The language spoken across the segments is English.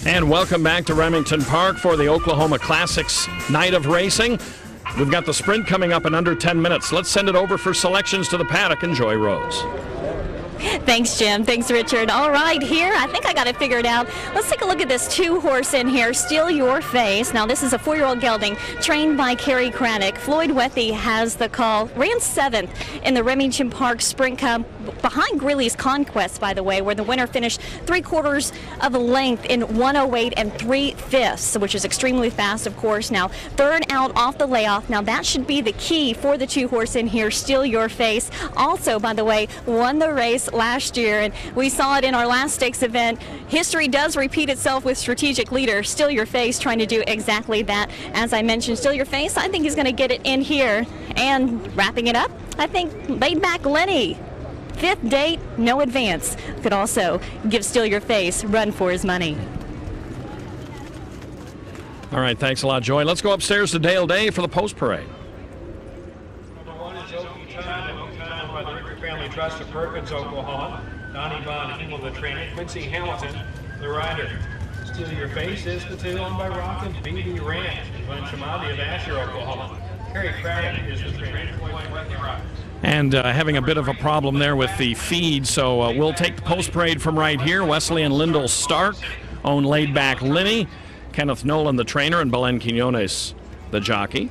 And welcome back to Remington Park for the Oklahoma Classics night of racing. We've got the sprint coming up in under 10 minutes. Let's send it over for selections to the paddock. Enjoy, Rose. Thanks, Jim. Thanks, Richard. All right, here, I think I got it figured out. Let's take a look at this 2-horse in here, Steal Your Face. Now, this is a 4-year-old gelding trained by Kerry Craddock. Floyd Wethy has the call. Ran 7th in the Remington Park Sprint Cup behind Greeley's Conquest, by the way, where the winner finished 3/4 of a length in 1:08 and 3/5, which is extremely fast, of course. Now, 3rd out off the layoff. Now, that should be the key for the 2-horse in here, Steal Your Face. Also, by the way, won the race last year, and we saw it in our last stakes event. History does repeat itself with strategic leader Steal Your Face trying to do exactly that. As I mentioned, Steal Your Face, I think he's going to get it in here. And wrapping it up, I think Laid Back Lenny, 5th date, no advance, could also give Steal Your Face run for his money. All right, thanks a lot, Joy. Let's go upstairs to Dale Day for the post parade. Family Trust of Perkins, Oklahoma. Donnie Von Himmel, the trainer. Quincy Hamilton, the rider. Steal Your Face is the 2, owned by Rock and BB Ranch. Glenn Shamadi of Asher, Oklahoma. Kerry Craddock is the trainer. And having a bit of a problem there with the feed, so we'll take the post parade from right here. Wesley and Lyndall Stark own Laid Back Lenny. Kenneth Nolan, the trainer, and Belen Quinones, the jockey.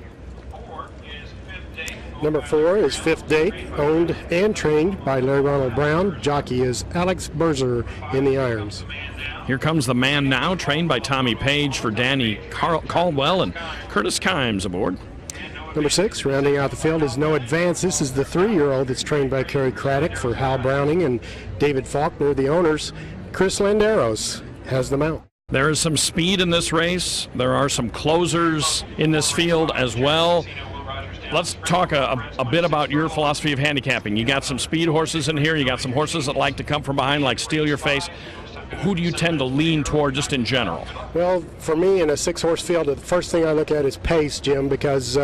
Number 4 is 5th Date, owned and trained by Larry Ronald Brown. Jockey is Alex Berzer in the irons. Here comes the Man Now, trained by Tommy Page for Danny Caldwell and Curtis Kimes aboard. Number 6, rounding out the field, is No Advance. This is the 3-year-old that's trained by Kerry Craddock for Hal Browning and David Faulkner, the owners. Chris Landeros has the mount. There is some speed in this race. There are some closers in this field as well. Let's talk a bit about your philosophy of handicapping. You got some speed horses in here. You got some horses that like to come from behind, like Steal Your Face. Who do you tend to lean toward just in general? Well, for me, in a 6-horse field, the first thing I look at is pace, Jim, because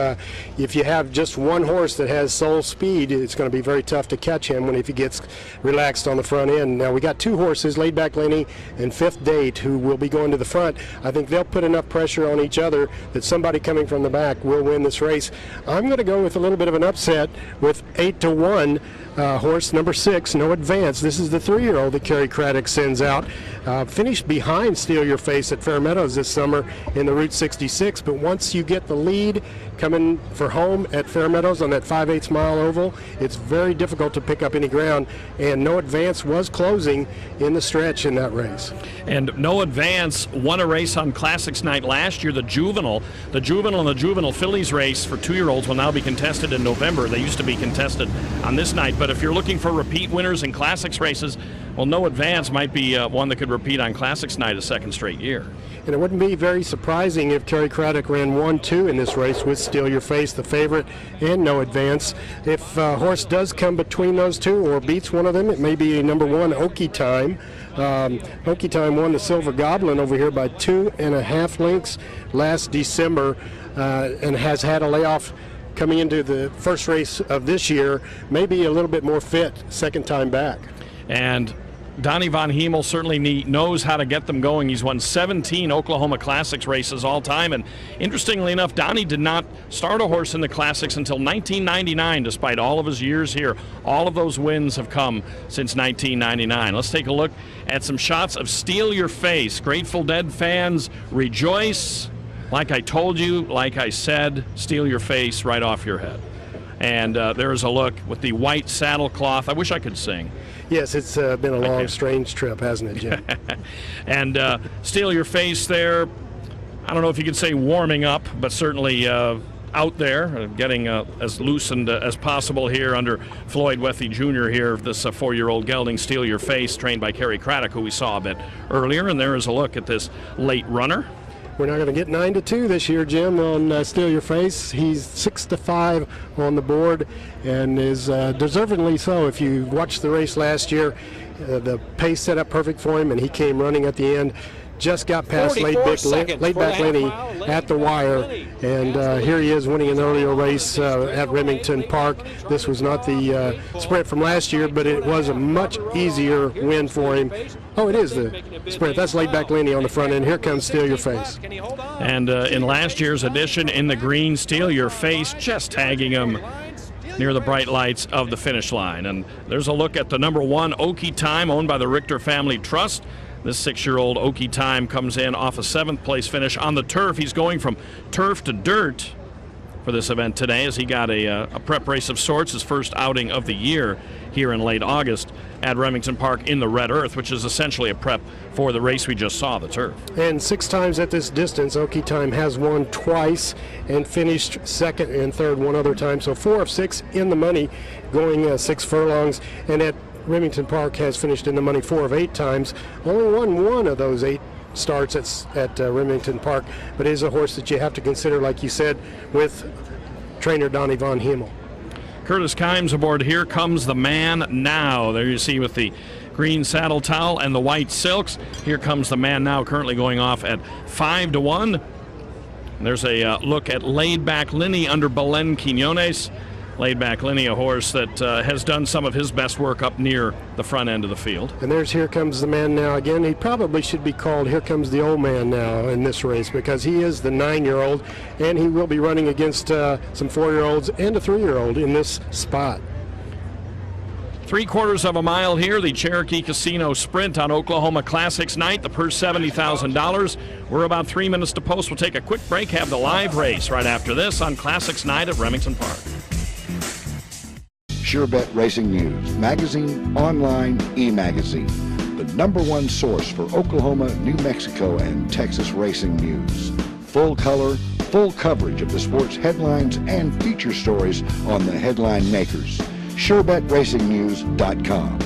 if you have just one horse that has sole speed, it's going to be very tough to catch him if he gets relaxed on the front end. Now, we got 2 horses, Laid Back Lenny and 5th Date, who will be going to the front. I think they'll put enough pressure on each other that somebody coming from the back will win this race. I'm going to go with a little bit of an upset with 8-1. Horse number 6, No Advance. This is the 3-year-old that Kerry Craddock sends out. Finished behind Steal Your Face at Fair Meadows this summer in the Route 66, but once you get the lead coming for home at Fair Meadows on that 5/8 mile oval, it's very difficult to pick up any ground, and No Advance was closing in the stretch in that race. And No Advance won a race on Classics Night last year, the Juvenile and the Juvenile Fillies race for 2-year-olds will now be contested in November. They used to be contested on this night, but if you're looking for repeat winners in Classics races, well, No Advance might be one that could repeat on Classics Night a second straight year. And it wouldn't be very surprising if Kerry Craddock ran 1-2 in this race with Steal Your Face, the favorite, and No Advance. If a horse does come between those two or beats one of them, it may be number 1, Okie Time. Okie Time won the Silver Goblin over here by 2.5 lengths last December and has had a layoff coming into the first race of this year, maybe a little bit more fit second time back. And Donnie Von Himmel certainly knows how to get them going. He's won 17 Oklahoma Classics races all time, and interestingly enough, Donnie did not start a horse in the Classics until 1999, despite all of his years here. All of those wins have come since 1999. Let's take a look at some shots of Steal Your Face. Grateful Dead fans rejoice. Like I told you, like I said, Steal Your Face right off your head. And there's a look with the white saddle cloth. I wish I could sing. Yes, it's been a long, strange trip, hasn't it, Jim? And Steal Your Face there, I don't know if you could say warming up, but certainly out there, getting as loosened as possible here under Floyd Wethy Jr. here, this 4-year-old gelding, Steal Your Face, trained by Kerry Craddock, who we saw a bit earlier. And there is a look at this late runner. We're not going to get 9-2 this year, Jim, on Steal Your Face. He's 6-5 on the board and is deservedly so. If you watched the race last year, the pace set up perfect for him, and he came running at the end just got past laid back Lenny at the wire, and here he is winning an earlier race at Remington Park. This was not the sprint from last year, but it was a much easier win for him. Oh, it is the sprint. That's laid back Lenny on the front end. Here comes Steal Your Face. And in last year's edition, in the green, Steal Your Face, just tagging him near the bright lights of the finish line. And there's a look at the number 1 Okie Time, owned by the Richter Family Trust. This 6-year-old Okie Time comes in off a 7th place finish on the turf. He's going from turf to dirt for this event today, as he got a prep race of sorts, his first outing of the year here in late August at Remington Park in the Red Earth, which is essentially a prep for the race we just saw, the turf. And 6 times at this distance, Okie Time has won twice and finished 2nd and 3rd one other time. So 4 of 6 in the money, going 6 furlongs. And at Remington Park has finished in the money 4 of 8 times. Only won 1 of those 8 starts at Remington Park, but is a horse that you have to consider, like you said, with trainer Donnie Von Himmel. Curtis Kimes aboard Here Comes the Man Now. There you see with the green saddle towel and the white silks. Here Comes the Man Now, currently going off at 5-1. And there's a look at Laid Back Lenny under Belen Quinones. Laid Back Lenny, a horse that has done some of his best work up near the front end of the field. And there's Here Comes the Man Now again. He probably should be called Here Comes the Old Man Now in this race, because he is the 9-year-old, and he will be running against some 4-year-olds and a 3-year-old in this spot. 3/4 of a mile here, the Cherokee Casino Sprint on Oklahoma Classics night. The purse $70,000. We're about 3 minutes to post. We'll take a quick break, have the live race right after this on Classics night at Remington Park. SureBet Racing News, magazine, online, e-magazine. The #1 source for Oklahoma, New Mexico, and Texas racing news. Full color, full coverage of the sports headlines and feature stories on the headline makers. SureBetRacingNews.com.